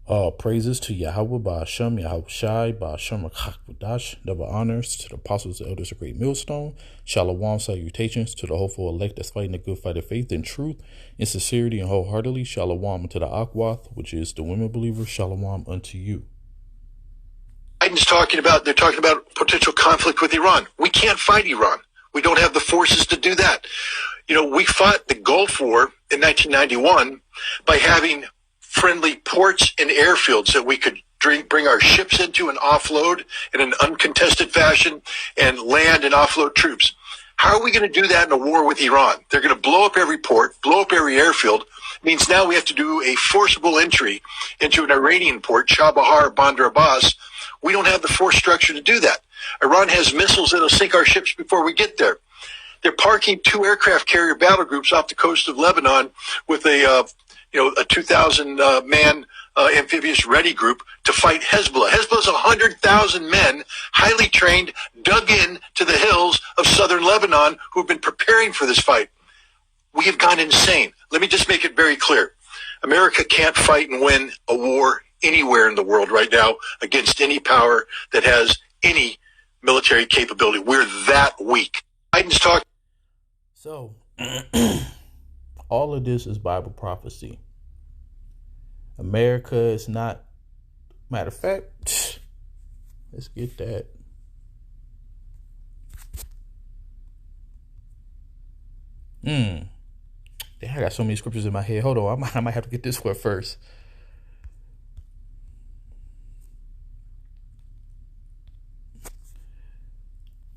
All praises to Yahweh Ba'Shem, Yahweh Shai, Ba'Shem Rakakvadash, double honors to the apostles and elders of Great Millstone. Shalom, salutations to the hopeful elect that's fighting the good fight of faith and truth, in sincerity and wholeheartedly. Shalom to the Akwath, which is the women believers. Shalom unto you. Biden's they're talking about potential conflict with Iran. We can't fight Iran. We don't have the forces to do that. You know, we fought the Gulf War in 1991 by having friendly ports and airfields that we could bring our ships into and offload in an uncontested fashion and land and offload troops. How are we going to do that in a war with Iran? They're going to blow up every port, blow up every airfield. It means now we have to do a forcible entry into an Iranian port, Chabahar, Bandar Abbas. We don't have the force structure to do that. Iran has missiles that'll sink our ships before we get there. They're parking 2 aircraft carrier battle groups off the coast of Lebanon with a 2,000 man amphibious ready group to fight Hezbollah. Hezbollah's 100,000 men, highly trained, dug in to the hills of southern Lebanon, who've been preparing for this fight. We have gone insane. Let me just make it very clear. America can't fight and win a war anywhere in the world right now against any power that has any military capability. We're that weak. Biden's talking. So, all of this is Bible prophecy. America is not, matter of fact, let's get that. Damn, I got so many scriptures in my head. Hold on, I might have to get this one first.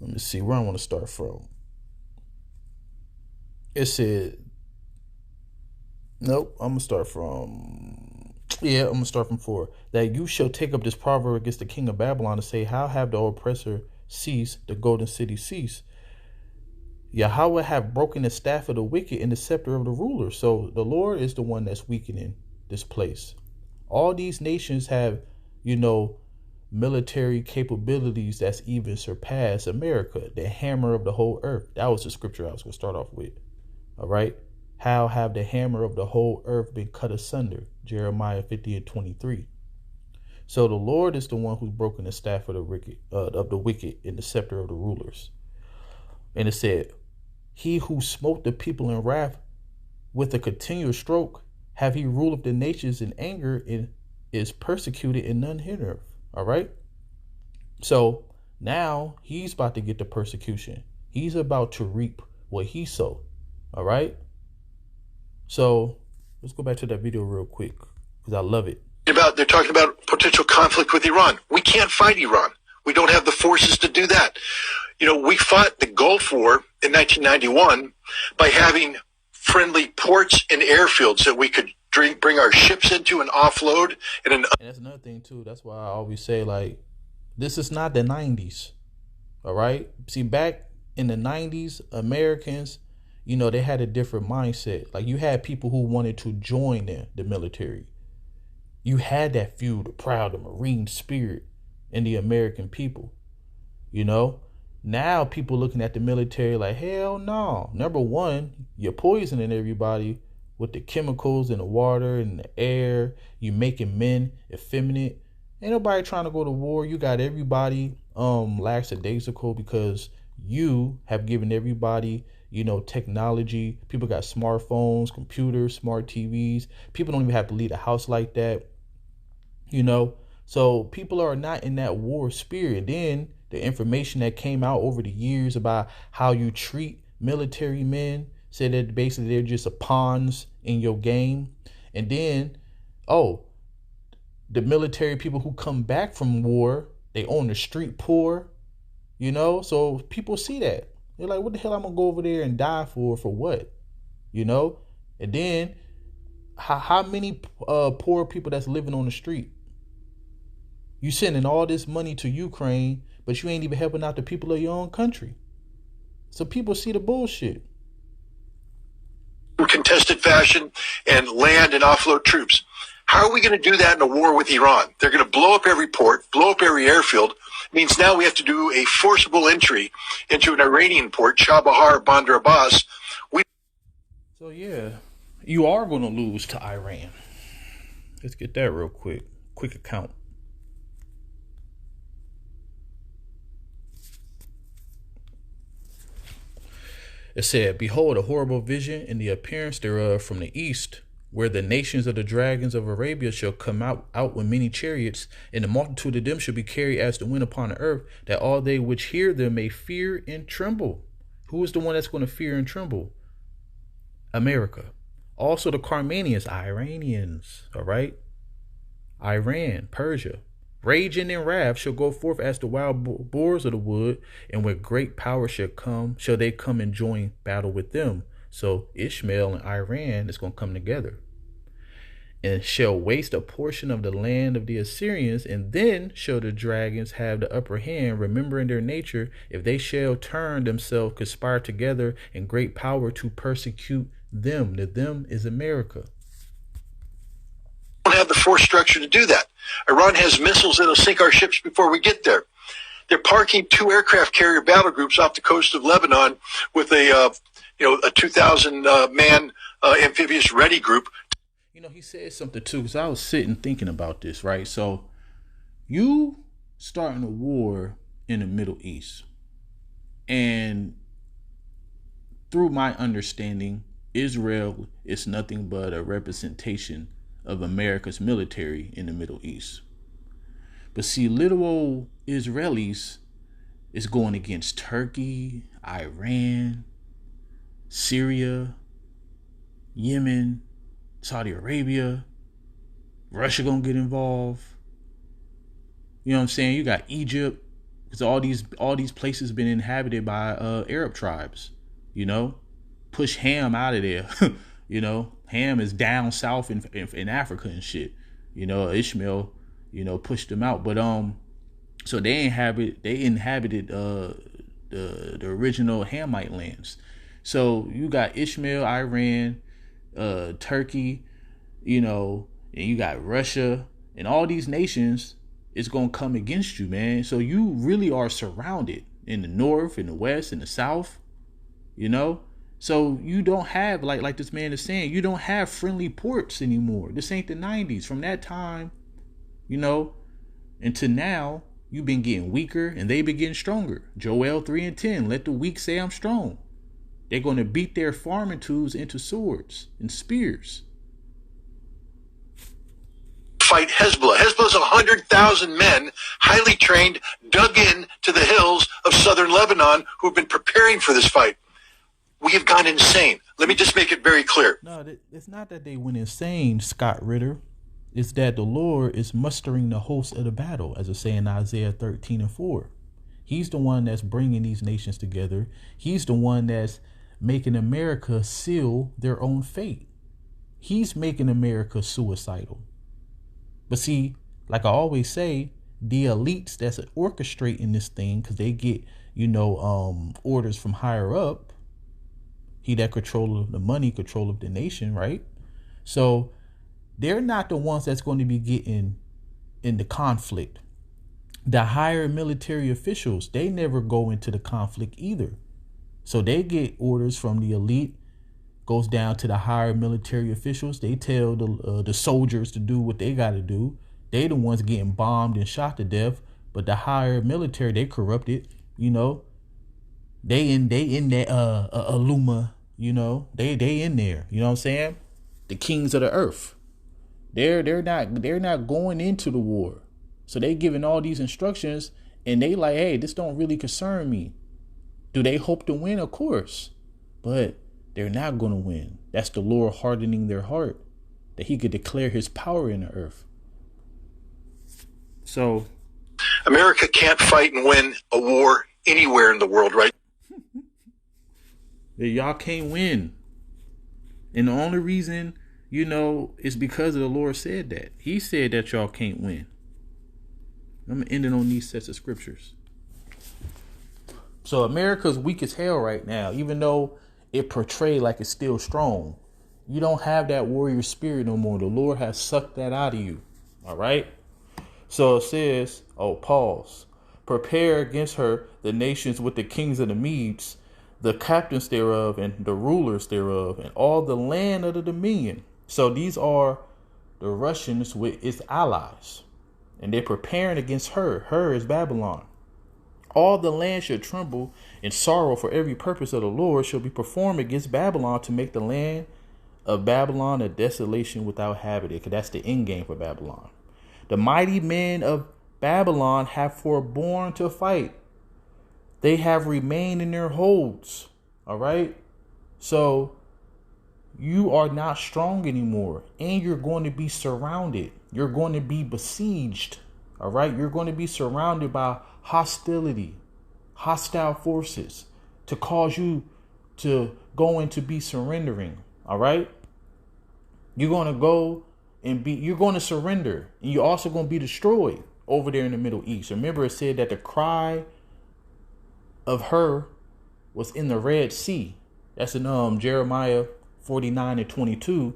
Let me see where I want to start from. It said, nope, I'm going to start from 4. That you shall take up this proverb against the king of Babylon and say, how have the oppressor ceased, the golden city ceased? Yahweh have broken the staff of the wicked and the scepter of the ruler. So the Lord is the one that's weakening this place. All these nations have, military capabilities that's even surpassed America, the hammer of the whole earth. That was the scripture I was going to start off with. All right. How have the hammer of the whole earth been cut asunder? Jeremiah 50:23. So the Lord is the one who's broken the staff of the wicked and the scepter of the rulers. And it said, he who smote the people in wrath with a continuous stroke, have he ruled the nations in anger and is persecuted and none hindereth. All right. So now he's about to get the persecution. He's about to reap what he sowed. All right. So let's go back to that video real quick because I love it. They're talking about potential conflict with Iran. We can't fight Iran. We don't have the forces to do that. You know, we fought the Gulf War in 1991 by having friendly ports and airfields that we could bring our ships into and offload. And that's another thing, too. That's why I always say, this is not the 90s. All right. See, back in the 90s, Americans, they had a different mindset. Like, you had people who wanted to join the military. You had that few, the proud, the Marine spirit in the American people. Now people looking at the military like, hell no. Number one, you're poisoning everybody with the chemicals in the water and the air. You making men effeminate. Ain't nobody trying to go to war. You got everybody lackadaisical because you have given everybody, technology. People got smartphones, computers, smart TVs. People don't even have to leave the house like that. So people are not in that war spirit. Then the information that came out over the years about how you treat military men said that basically they're just pawns in your game. And then, the military people who come back from war, they own the street poor, so people see that. They're like, what the hell I'm going to go over there and die for what? And then how many poor people that's living on the street? You sending all this money to Ukraine, but you ain't even helping out the people of your own country. So people see the bullshit. Contested fashion and land and offload troops. How are we going to do that in a war with Iran? They're going to blow up every port, blow up every airfield. It means now we have to do a forcible entry into an Iranian port, Chabahar, Bandar Abbas. So yeah, you are going to lose to Iran. Let's get that real quick. Quick account. It said, "Behold, a horrible vision in the appearance thereof from the east, where the nations of the dragons of Arabia shall come out with many chariots, and the multitude of them shall be carried as the wind upon the earth, that all they which hear them may fear and tremble." Who is the one that's going to fear and tremble? America. Also the Carmanians, Iranians, all right? Iran, Persia. "Raging in wrath shall go forth as the wild boars of the wood, and with great power shall they come and join battle with them." So Ishmael and Iran is going to come together. "And shall waste a portion of the land of the Assyrians, and then shall the dragons have the upper hand, remembering their nature, if they shall turn themselves, conspire together in great power to persecute them." The them is America. Don't have the force structure to do that. Iran has missiles that'll sink our ships before we get there. They're parking 2 aircraft carrier battle groups off the coast of Lebanon with a 2,000 man amphibious ready group. He said something too, because I was sitting thinking about this, right? So you starting a war in the Middle East, and through my understanding, Israel is nothing but a representation of America's military in the Middle East. But see, little old Israelis is going against Turkey, Iran, Syria, Yemen, Saudi Arabia. Russia gonna get involved. You know what I'm saying? You got Egypt, because all these places been inhabited by Arab tribes. Push Ham out of there. Ham is down south in Africa and shit. Ishmael, pushed them out. But so they inhabited the original Hamite lands. So you got Ishmael, Iran, Turkey, and you got Russia, and all these nations is gonna come against you, man. So you really are surrounded in the north, in the west, in the south. So you don't have, like this man is saying, you don't have friendly ports anymore. This ain't the 90s. From that time, until now, you've been getting weaker and they've been getting stronger. Joel 3:10, let the weak say I'm strong. They're going to beat their farming tools into swords and spears. Fight Hezbollah. Hezbollah's 100,000 men, highly trained, dug in to the hills of southern Lebanon, who've been preparing for this fight. We have gone insane. Let me just make it very clear. No, it's not that they went insane, Scott Ritter. It's that the Lord is mustering the hosts of the battle, as it say in Isaiah 13:4. He's the one that's bringing these nations together. He's the one that's making America seal their own fate. He's making America suicidal. But see, like I always say, the elites that's orchestrating this thing, because they get, orders from higher up. He that control of the money, control of the nation, right? So they're not the ones that's going to be getting in the conflict. The higher military officials, they never go into the conflict either. So they get orders from the elite, goes down to the higher military officials. They tell the soldiers to do what they got to do. They the ones getting bombed and shot to death. But the higher military, they corrupted. They in that Aluma. They in there. You know what I'm saying? The kings of the earth. They're not going into the war. So they giving all these instructions, and they like, hey, this don't really concern me. Do they hope to win? Of course. But they're not going to win. That's the Lord hardening their heart, that he could declare his power in the earth. So America can't fight and win a war anywhere in the world, right? Y'all can't win. And the only reason, is because of the Lord said that. He said that y'all can't win. I'm going to end it on these sets of scriptures. So America's weak as hell right now, even though it portrayed like it's still strong. You don't have that warrior spirit no more. The Lord has sucked that out of you. All right. So it says, pause. Prepare against her the nations with the kings of the Medes, the captains thereof, and the rulers thereof, and all the land of the dominion. So these are the Russians with its allies. And they're preparing against her. Her is Babylon. All the land shall tremble in sorrow, for every purpose of the Lord shall be performed against Babylon, to make the land of Babylon a desolation without habitant. Because that's the end game for Babylon. The mighty men of Babylon have forborne to fight. They have remained in their holds. All right. So you are not strong anymore, and you're going to be surrounded. You're going to be besieged. All right. You're going to be surrounded by hostility, hostile forces to cause you to go into be surrendering. All right. You're going to go and you're going to surrender, and you're also going to be destroyed over there in the Middle East. Remember, it said that the cry of her was in the Red Sea. That's in Jeremiah 49:22.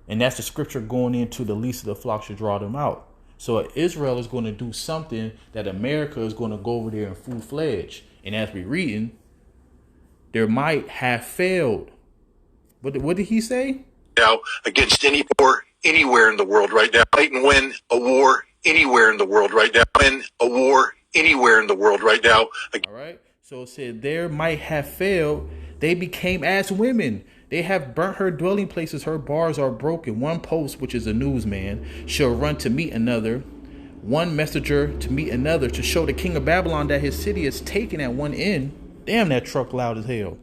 And that's the scripture going into the least of the flock should draw them out. So Israel is going to do something that America is going to go over there in full-fledged. And as we're reading, there might have failed. But what did he say? Now, against any war anywhere in the world right now. Fight and win a war anywhere in the world right now. Win a war anywhere in the world right now. All right. So it said there might have failed. They became as women. They have burnt her dwelling places. Her bars are broken. One post, which is a newsman, shall run to meet another. One messenger to meet another, to show the king of Babylon that his city is taken at one end. Damn, that truck loud as hell.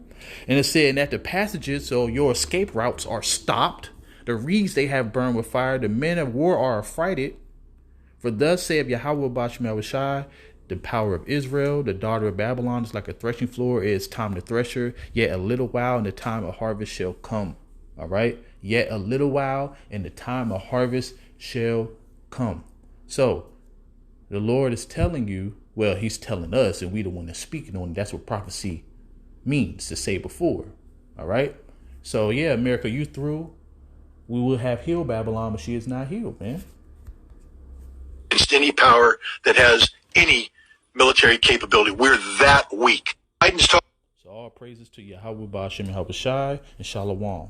And it said that the passages, so your escape routes, are stopped. The reeds they have burned with fire. The men of war are affrighted. For thus saith Yahweh Bashmel Shai, the power of Israel, the daughter of Babylon is like a threshing floor. It is time to thresh her. Yet a little while, and the time of harvest shall come. All right. Yet a little while, and the time of harvest shall come. So the Lord is telling you, well, he's telling us, and we the one that's speaking on it. That's what prophecy means, to say before. All right. So yeah, America, you through. We will have healed Babylon, but she is not healed, man. Against any power that has any military capability. We're that weak. So all praises to Yahweh Ba'ashem Yahweh Shai and Shalom.